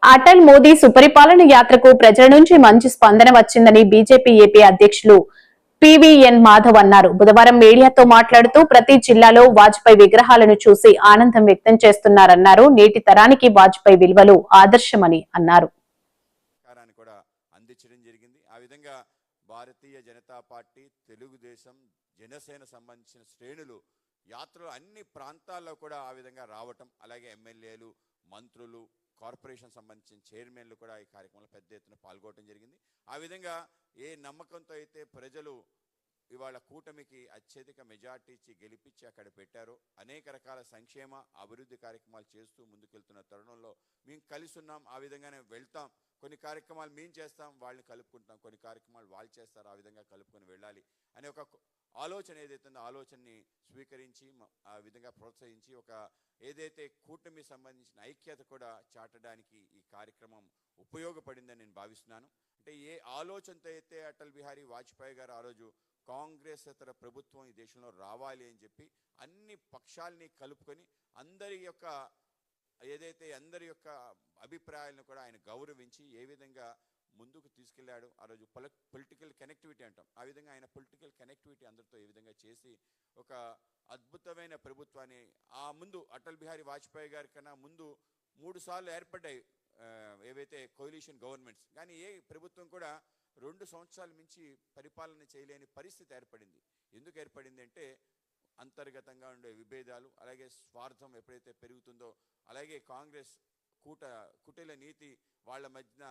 అటల్ మోదీ సుపరిపాలన యాత్రకు ప్రజల నుంచి మంచి స్పందన వచ్చిందని బీజేపీ ఏపీ అధ్యక్షులు పివిఎన్ మాధవ్ అన్నారు. బుధవారం మీడియాతో మాట్లాడుతూ ప్రతి జిల్లాలో వాజ్పేయి విగ్రహాలను చూసి ఆనందం వ్యక్తం చేస్తున్నారన్నారు. నేటి తరానికి వాజ్పేయి విలువలు ఆదర్శమని అన్నారు. భారతీయ జనతా పార్టీ, తెలుగుదేశం, జనసేన సంబంధించిన శ్రేణులు యాత్రలు అన్ని ప్రాంతాల్లో కూడా ఆ విధంగా రావటం, అలాగే ఎమ్మెల్యేలు, మంత్రులు, కార్పొరేషన్ సంబంధించిన చైర్మన్లు కూడా ఈ కార్యక్రమంలో పెద్ద ఎత్తున పాల్గొనడం జరిగింది. ఆ విధంగా ఏ నమ్మకంతో అయితే ప్రజలు ఇవాళ కూటమికి అత్యధిక మెజార్టీ ఇచ్చి గెలిపించి అక్కడ పెట్టారో, అనేక రకాల సంక్షేమ అభివృద్ధి కార్యక్రమాలు చేస్తూ ముందుకెళ్తున్న తరుణంలో మేము కలిసి ఉన్నాం. ఆ విధంగానే వెళ్తాం. కొన్ని కార్యక్రమాలు మేము చేస్తాం, వాళ్ళని కలుపుకుంటాం. కొన్ని కార్యక్రమాలు వాళ్ళు చేస్తారు, ఆ విధంగా కలుపుకొని వెళ్ళాలి అనే ఒక ఆలోచన ఏదైతుందో ఆలోచనని స్వీకరించి ఆ విధంగా ప్రోత్సహించి ఒక ఏదైతే కూటమి సంబంధించిన ఐక్యత కూడా చాటడానికి ఈ కార్యక్రమం ఉపయోగపడిందని నేను భావిస్తున్నాను. అంటే ఏ ఆలోచనతో అయితే అటల్ బిహారీ వాజ్పేయి గారు ఆ రోజు కాంగ్రెస్ ఇతర ప్రభుత్వం ఈ దేశంలో రావాలి అని చెప్పి అన్ని పక్షాలని కలుపుకొని అందరి యొక్క అభిప్రాయాలను కూడా ఆయన గౌరవించి ఏ విధంగా ముందుకు తీసుకెళ్లాడు. ఆ రోజు పొలిటికల్ కనెక్టివిటీ అంటాం, ఆ విధంగా ఆయన పొలిటికల్ కనెక్టివిటీ అందరితో ఏ విధంగా చేసి ఒక అద్భుతమైన ప్రభుత్వాన్ని ఆ ముందు అటల్ బిహారీ వాజ్పేయి గారి కన్నా ముందు 3 సార్లు ఏర్పడ్డాయి ఏవైతే కోalition గవర్నమెంట్స్. కానీ ఏ ప్రభుత్వం కూడా 2 సంవత్సరాల మించి పరిపాలన చేయలేని పరిస్థితి ఏర్పడింది. ఎందుకు ఏర్పడింది అంటే అంతర్గతంగా ఉండే విభేదాలు, అలాగే స్వార్థం ఎప్పుడైతే పెరుగుతుందో, అలాగే కాంగ్రెస్ కుటిల నీతి వాళ్ళ మధ్యన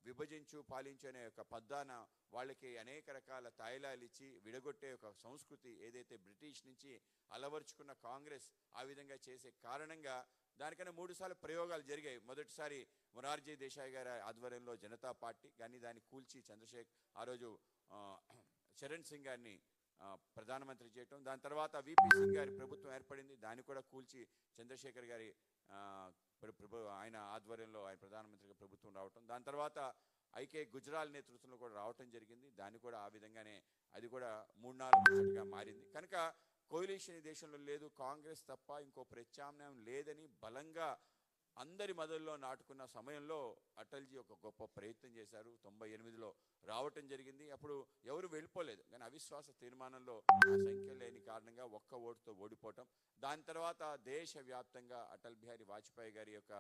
విభజించు పాలించు అనే ఒక పద్దాన వాళ్ళకి అనేక రకాల తాయిలాలు ఇచ్చి విడగొట్టే ఒక సంస్కృతి ఏదైతే బ్రిటిష్ నుంచి అలవర్చుకున్న కాంగ్రెస్ ఆ విధంగా చేసే కారణంగా దానికన్నా 3 సార్లు ప్రయోగాలు జరిగాయి. మొదటిసారి మొరార్జీ దేశాయ్ గారి ఆధ్వర్యంలో జనతా పార్టీ, కానీ దాన్ని కూల్చి ఆ రోజు చరణ్ సింగ్ గారిని ప్రధానమంత్రి చేయటం, దాని తర్వాత విపి సింగ్ గారి ప్రభుత్వం ఏర్పడింది, దాన్ని కూడా కూల్చి చంద్రశేఖర్ గారి ఆయన ఆధ్వర్యంలో ఆయన ప్రధానమంత్రిగా ప్రభుత్వం రావటం, దాని తర్వాత ఐకే గుజరాల్ నేతృత్వంలో కూడా రావటం జరిగింది. దాన్ని కూడా ఆ విధంగానే అది కూడా 3-4 మారింది. కనుక కోalition ఈ దేశంలో లేదు, కాంగ్రెస్ తప్ప ఇంకో ప్రత్యామ్నాయం లేదని బలంగా అందరి మొదల్లో నాటుకున్న సమయంలో అటల్జీ ఒక గొప్ప ప్రయత్నం చేశారు. 98లో రావటం జరిగింది. అప్పుడు ఎవరు వెళ్ళిపోలేదు, కానీ అవిశ్వాస తీర్మానంలో సంఖ్య లేని కారణంగా ఒక్క ఓటుతో ఓడిపోవటం. దాని తర్వాత దేశవ్యాప్తంగా అటల్ బిహారీ వాజ్పేయి గారి యొక్క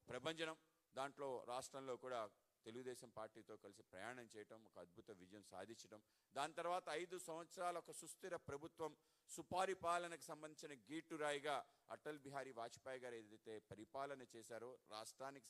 ప్రభంజనం, దాంట్లో రాష్ట్రంలో కూడా తెలుగుదేశం పార్టీతో కలిసి ప్రయాణం చేయటం, ఒక అద్భుత విజయం సాధించడం. దాని తర్వాత 5 సంవత్సరాల ఒక సుస్థిర ప్రభుత్వం, సుపరిపాలనకు సంబంధించిన గీటురాయిగా అటల్ బిహారీ వాజ్పేయి గారు ఏదైతే పరిపాలన చేశారో, రాష్ట్రానికి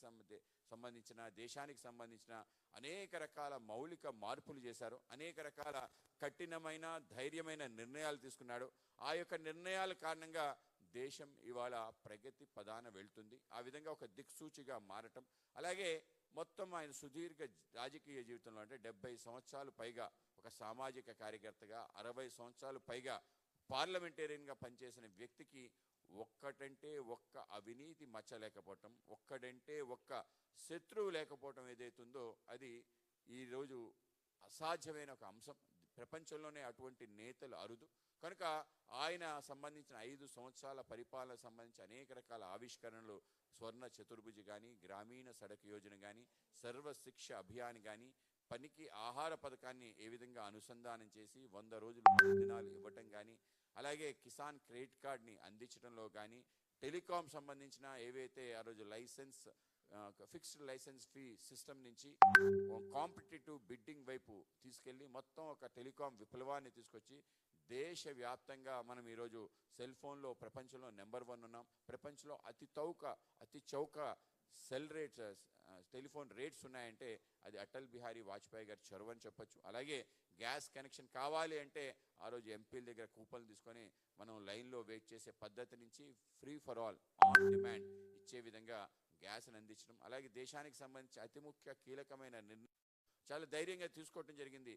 సంబంధించిన దేశానికి సంబంధించిన అనేక రకాల మౌలిక మార్పులు చేశారు, అనేక రకాల కఠినమైన ధైర్యమైన నిర్ణయాలు తీసుకున్నాడు. ఆ యొక్క నిర్ణయాల కారణంగా దేశం ఇవాళ ప్రగతి పదాన వెళ్తుంది. ఆ విధంగా ఒక దిక్సూచిగా మారటం, అలాగే మొత్తం ఆయన సుదీర్ఘ రాజకీయ జీవితంలో అంటే 70 సంవత్సరాలు పైగా ఒక సామాజిక కార్యకర్తగా, 60 సంవత్సరాలు పైగా పార్లమెంటేరియన్గా పనిచేసిన వ్యక్తికి ఒక్కటంటే ఒక్క అవినీతి మచ్చ లేకపోవటం, ఒక్కడంటే ఒక్క శత్రువు లేకపోవటం ఏదైతుందో అది ఈరోజు అసాధ్యమైన ఒక అంశం. ప్రపంచంలోనే అటువంటి నేతలు అరుదు. కనుక ఆయన సంబంధించిన 5 సంవత్సరాల పరిపాలన సంబంధించి అనేక రకాల ఆవిష్కరణలు, స్వర్ణ చతుర్భుజి కానీ, గ్రామీణ సడక్ యోజన కానీ, సర్వశిక్ష అభియాన్ కానీ, పనికి ఆహార పథకాన్ని ఏ విధంగా అనుసంధానం చేసి 100 రోజులు దినాలు ఇవ్వటం కానీ, అలాగే కిసాన్ క్రెడిట్ కార్డ్ని అందించడంలో కానీ, టెలికాం సంబంధించిన ఏవైతే ఆ రోజు ఫిక్స్డ్ లైసెన్స్ ఫీ సిస్టమ్ నుంచి కాంపిటేటివ్ బిడ్డింగ్ వైపు తీసుకెళ్ళి మొత్తం ఒక టెలికాం విప్లవాన్ని తీసుకొచ్చి దేశవ్యాప్తంగా మనం ఈరోజు సెల్ ఫోన్లో ప్రపంచంలో నెంబర్ 1 ఉన్నాం. ప్రపంచంలో అతి చౌక సెల్ రేట్స్ టెలిఫోన్ రేట్స్ ఉన్నాయంటే అది అటల్ బిహారీ వాజ్పేయి గారి చొరవ అని చెప్పొచ్చు. అలాగే గ్యాస్ కనెక్షన్ కావాలి అంటే ఆ రోజు ఎంపీల దగ్గర కూపన్లు తీసుకొని మనం లైన్లో వెయిట్ చేసే పద్ధతి నుంచి free for all, on demand ఇచ్చే విధంగా గ్యాస్ని అందించడం, అలాగే దేశానికి సంబంధించి అతి ముఖ్య కీలకమైన నిర్ణయం చాలా ధైర్యంగా తీసుకోవడం జరిగింది.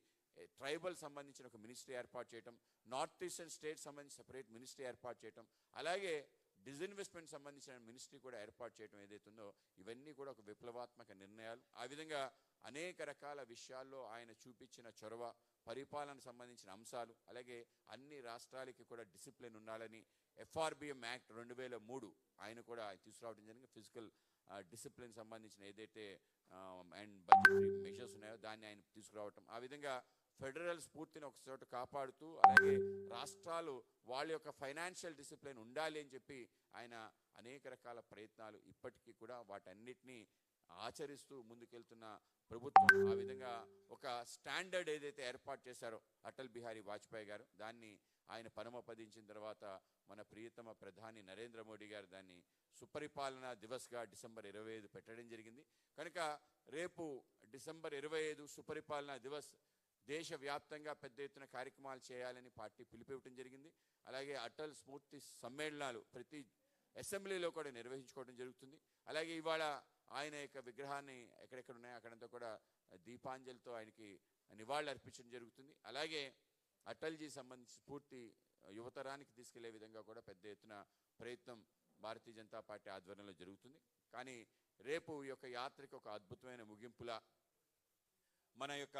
ట్రైబల్ సంబంధించిన ఒక మినిస్ట్రీ ఏర్పాటు చేయటం, నార్త్ ఈస్టర్న్ స్టేట్ సంబంధించి సెపరేట్ మినిస్ట్రీ ఏర్పాటు చేయటం, అలాగే డిజిన్వెస్ట్మెంట్ సంబంధించిన మినిస్ట్రీ కూడా ఏర్పాటు చేయడం ఏదైతుందో ఇవన్నీ కూడా ఒక విప్లవాత్మక నిర్ణయాలు. ఆ విధంగా అనేక రకాల విషయాల్లో ఆయన చూపించిన చొరవ, పరిపాలనకు సంబంధించిన అంశాలు, అలాగే అన్ని రాష్ట్రాలకి కూడా డిసిప్లిన్ ఉండాలని FRBM యాక్ట్ 2003 ఆయన కూడా తీసుకురావడం జరిగింది. ఫిజికల్ డిసిప్లిన్ సంబంధించిన ఏదైతే అండ్ బడ్జెటరీ మెజర్స్ ఉన్నాయో దాన్ని ఆయన తీసుకురావటం, ఆ విధంగా ఫెడరల్ స్ఫూర్తిని ఒక చోట కాపాడుతూ అలాగే రాష్ట్రాలు వాళ్ళ యొక్క ఫైనాన్షియల్ డిసిప్లిన్ ఉండాలి అని చెప్పి ఆయన అనేక రకాల ప్రయత్నాలు ఇప్పటికీ కూడా వాటన్నిటినీ ఆచరిస్తూ ముందుకెళ్తున్న ప్రభుత్వం. ఆ విధంగా ఒక స్టాండర్డ్ ఏదైతే ఏర్పాటు చేశారో అటల్ బిహారీ వాజ్పేయి గారు, దాన్ని ఆయన పరమపదించిన తర్వాత మన ప్రియతమ ప్రధాని నరేంద్ర మోడీ గారు దాన్ని సుపరిపాలన దివస్గా డిసెంబర్ 25 పెట్టడం జరిగింది. కనుక రేపు డిసెంబర్ 25 సుపరిపాలన దివస్ దేశవ్యాప్తంగా పెద్ద ఎత్తున కార్యక్రమాలు చేయాలని పార్టీ పిలుపునివ్వడం జరిగింది. అలాగే అటల్ స్మృతి సమ్మేళనాలు ప్రతి అసెంబ్లీలో కూడా నిర్వహించుకోవడం జరుగుతుంది. అలాగే ఇవాళ ఆయన యొక్క విగ్రహాన్ని ఎక్కడెక్కడ ఉన్నాయో అక్కడంతా కూడా దీపాంజలితో ఆయనకి నివాళులు అర్పించడం జరుగుతుంది. అలాగే అటల్జీ సంబంధించి స్ఫూర్తి యువతరానికి తీసుకెళ్లే విధంగా కూడా పెద్ద ఎత్తున ప్రయత్నం భారతీయ జనతా పార్టీ ఆధ్వర్యంలో జరుగుతుంది. కానీ రేపు ఈ యొక్క యాత్రకి ఒక అద్భుతమైన ముగింపులా మన యొక్క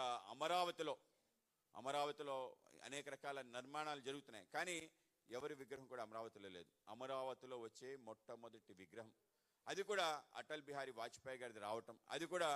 అమరావతిలో అనేక రకాల నిర్మాణాలు జరుగుతున్నాయి. కానీ ఎవరి విగ్రహం కూడా అమరావతిలో లేదు. అమరావతిలో వచ్చే మొట్టమొదటి విగ్రహం అది కూడా అటల్ బిహారీ వాజ్పేయి గారిది రావటం, అది కూడా